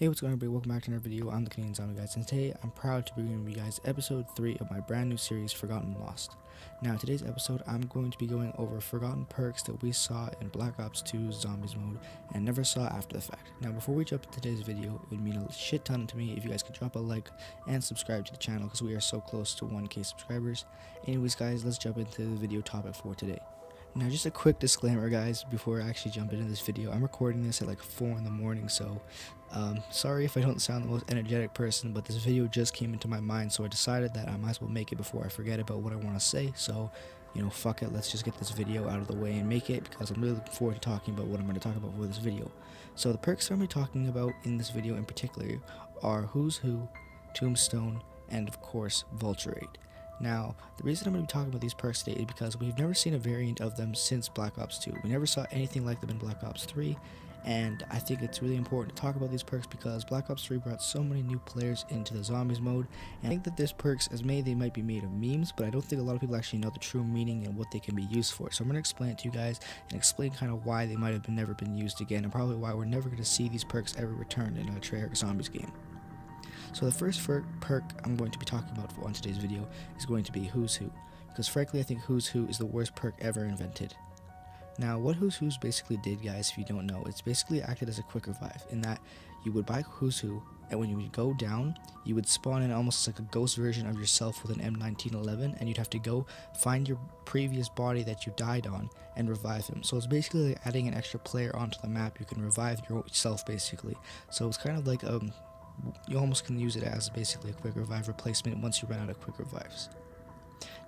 Hey, what's going on, everybody? Welcome back to another video. I'm the Canadian Zombie Guys, and today I'm proud to be bringing you guys episode 3 of my brand new series, Forgotten Lost. Now, today's episode, I'm going to be going over forgotten perks that we saw in Black Ops 2 Zombies mode and never saw after the fact. Now, before we jump into today's video, it would mean a shit ton to me if you guys could drop a like and subscribe to the channel because we are so close to 1k subscribers. Anyways, guys, let's jump into the video topic for today. Now, just a quick disclaimer, guys, before I actually jump into this video. I'm recording this at like 4 in the morning, so sorry if I don't sound the most energetic person, but this video just came into my mind, so I decided that I might as well make it before I forget about what I want to say. So, fuck it, let's just get this video out of the way and make it, because I'm really looking forward to talking about what I'm going to talk about for this video. So the perks that I'm going to be talking about in this video in particular are Who's Who, Tombstone, and of course, Vulture 8. Now, the reason I'm going to be talking about these perks today is because we've never seen a variant of them since Black Ops 2. We never saw anything like them in Black Ops 3, and I think it's really important to talk about these perks because Black Ops 3 brought so many new players into the Zombies mode, and I think that these perks, as many they might be made of memes, but I don't think a lot of people actually know the true meaning and what they can be used for. So I'm going to explain it to you guys and explain kind of why they might have never been used again, and probably why we're never going to see these perks ever return in a Treyarch Zombies game. So the first perk I'm going to be talking about on today's video is going to be Who's Who, because frankly I think Who's Who is the worst perk ever invented. Now, what Who's Who's basically did, guys, if you don't know, it's basically acted as a quick revive, in that you would buy Who's Who, and when you would go down, you would spawn in almost like a ghost version of yourself with an M1911, and you'd have to go find your previous body that you died on and revive him. So it's basically like adding an extra player onto the map. You can revive yourself, basically. So it's kind of like you almost can use it as basically a quick revive replacement once you run out of quick revives.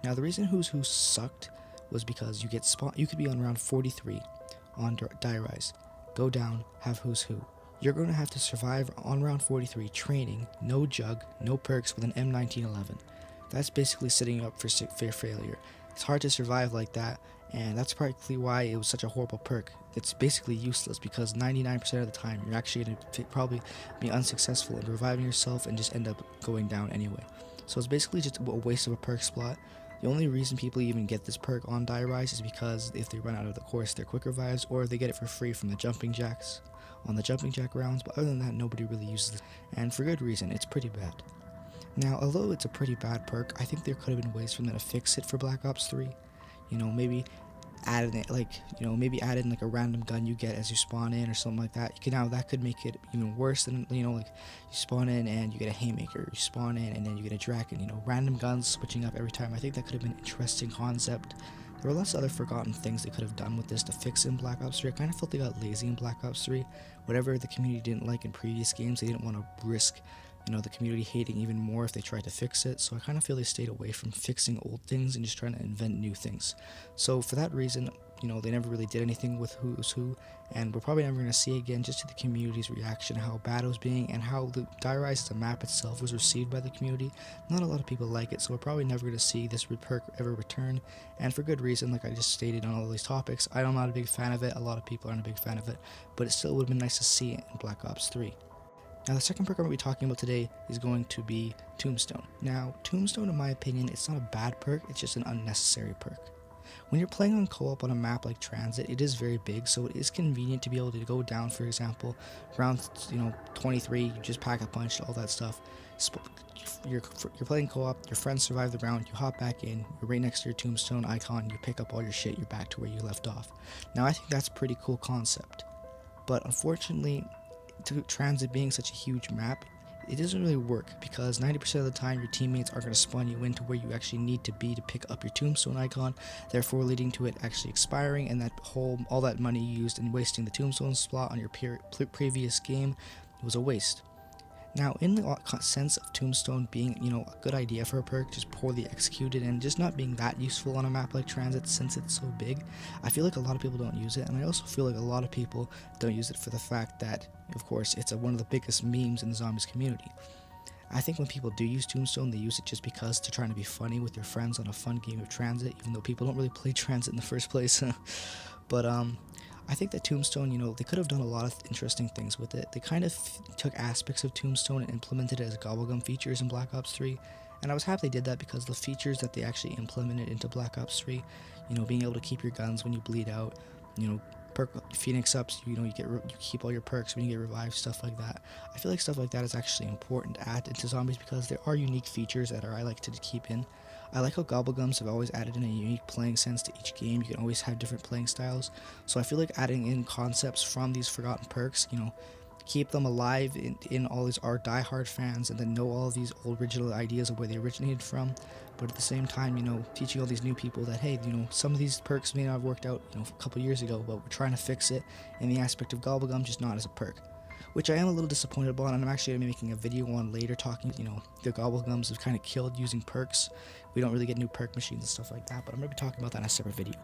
Now, the reason Who's Who sucked was because you could be on round 43 on Die Rise, go down, have Who's Who. You're going to have to survive on round 43 training, no jug, no perks with an M1911. That's basically setting you up for failure. It's hard to survive like that, and that's probably why it was such a horrible perk. It's basically useless because 99% of the time you're actually going to probably be unsuccessful in reviving yourself and just end up going down anyway. So it's basically just a waste of a perk slot. The only reason people even get this perk on Die Rise is because if they run out of the course, they're quick revives, or they get it for free from the jumping jacks on the jumping jack rounds. But other than that, nobody really uses it, and for good reason. It's pretty bad. Now, although it's a pretty bad perk, I think there could have been ways for them to fix it for Black Ops 3. Maybe add in maybe add in like a random gun you get as you spawn in or something like that. That could make it even worse than, like you spawn in and you get a haymaker, you spawn in and then you get a dragon, random guns switching up every time. I think that could have been an interesting concept. There were lots of other forgotten things they could have done with this to fix in Black Ops 3. I kind of felt they got lazy in Black Ops 3. Whatever the community didn't like in previous games, they didn't want to risk the community hating even more if they tried to fix it. So I kind of feel they stayed away from fixing old things and just trying to invent new things. So for that reason, they never really did anything with Who's Who, and we're probably never going to see again, just to the community's reaction, how bad it was being, and how the Die Rise, the map itself, was received by the community. Not a lot of people like it, so we're probably never going to see this perk ever return, and for good reason. Like I just stated on all these topics, I'm not a big fan of it, a lot of people aren't a big fan of it, but it still would have been nice to see it in Black Ops 3. Now, the second perk I'm going to be talking about today is going to be Tombstone. Now, Tombstone, in my opinion, it's not a bad perk, it's just an unnecessary perk. When you're playing on co-op on a map like Transit, it is very big, so it is convenient to be able to go down, for example, round 23, you just pack a punch, all that stuff. You're playing co-op, your friends survive the round, you hop back in, you're right next to your Tombstone icon, you pick up all your shit, you're back to where you left off. Now, I think that's a pretty cool concept, but unfortunately, Transit being such a huge map, it doesn't really work because 90% of the time your teammates are going to spawn you into where you actually need to be to pick up your Tombstone icon, therefore leading to it actually expiring, and all that money you used in wasting the Tombstone slot on your previous game was a waste. Now, in the sense of Tombstone being, a good idea for a perk, just poorly executed and just not being that useful on a map like Transit since it's so big, I feel like a lot of people don't use it, and I also feel like a lot of people don't use it for the fact that, of course, it's one of the biggest memes in the Zombies community. I think when people do use Tombstone, they use it just because they're trying to be funny with their friends on a fun game of Transit, even though people don't really play Transit in the first place. But, I think that Tombstone, they could have done a lot of interesting things with it. They kind of took aspects of Tombstone and implemented it as gobblegum features in Black Ops 3, and I was happy they did that because the features that they actually implemented into Black Ops 3, being able to keep your guns when you bleed out, perk Phoenix ups, you keep all your perks when you get revived, stuff like that. I feel like stuff like that is actually important to add into zombies because there are unique features that I like to keep in. I like how Gobblegums have always added in a unique playing sense to each game. You can always have different playing styles, so I feel like adding in concepts from these forgotten perks, keep them alive in all these our diehard fans, and then know all these old original ideas of where they originated from. But at the same time, teaching all these new people that, hey, some of these perks may not have worked out, a couple years ago, but we're trying to fix it in the aspect of Gobblegum, just not as a perk. Which I am a little disappointed about, and I'm actually going to be making a video on later talking, the Gobblegums have kind of killed using perks. We don't really get new perk machines and stuff like that, but I'm going to be talking about that in a separate video.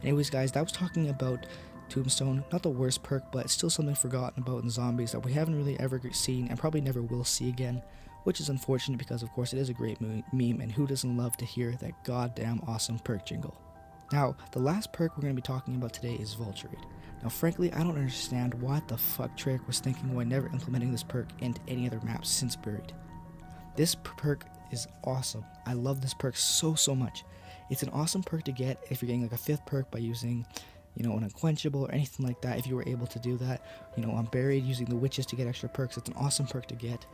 Anyways, guys, that was talking about Tombstone. Not the worst perk, but it's still something forgotten about in zombies that we haven't really ever seen and probably never will see again, which is unfortunate because, of course, it is a great meme, and who doesn't love to hear that goddamn awesome perk jingle. Now, the last perk we're going to be talking about today is Vulture Raid. Now, frankly, I don't understand what the fuck Treyarch was thinking when never implementing this perk into any other maps since Buried. This perk is awesome. I love this perk so much. It's an awesome perk to get if you're getting like a 5th perk by using, an unquenchable or anything like that. If you were able to do that, on Buried using the witches to get extra perks, it's an awesome perk to get.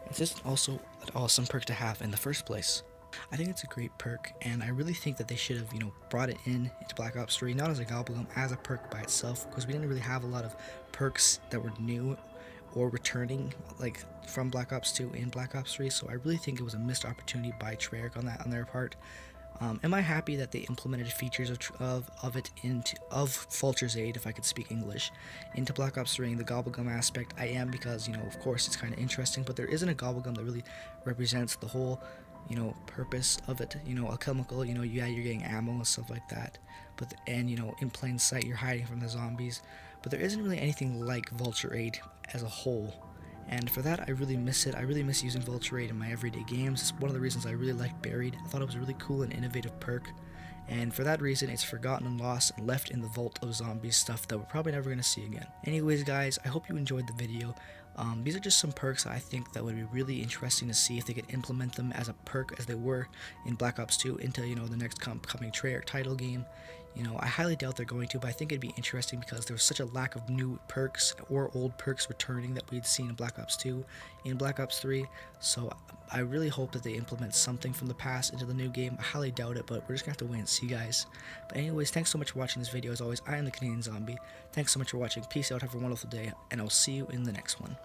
It's just also an awesome perk to have in the first place. I think it's a great perk, and I really think that they should have, brought it into Black Ops 3, not as a Gobblegum, as a perk by itself, because we didn't really have a lot of perks that were new or returning, like, from Black Ops 2 in Black Ops 3, so I really think it was a missed opportunity by Treyarch on their part. Am I happy that they implemented features of Vulture's Aid, if I could speak English, into Black Ops 3 and the Gobblegum aspect? I am, because, of course, it's kind of interesting, but there isn't a Gobblegum that really represents the whole, purpose of it. A chemical, you're getting ammo and stuff like that, but in plain sight you're hiding from the zombies, but there isn't really anything like Vulture Aid as a whole. And for that, I really miss it. I really miss using Vulture Raid in my everyday games. It's one of the reasons I really liked Buried. I thought it was a really cool and innovative perk. And for that reason, it's forgotten and lost and left in the vault of zombies stuff that we're probably never going to see again. Anyways, guys, I hope you enjoyed the video. These are just some perks I think that would be really interesting to see if they could implement them as a perk as they were in Black Ops 2 into, the next coming Treyarch title game. I highly doubt they're going to, but I think it'd be interesting because there was such a lack of new perks or old perks returning that we'd seen in Black Ops 2 in Black Ops 3, so I really hope that they implement something from the past into the new game. I highly doubt it, but we're just going to have to wait and see, guys. But anyways, thanks so much for watching this video. As always, I am the Canadian Zombie. Thanks so much for watching. Peace out, have a wonderful day, and I'll see you in the next one.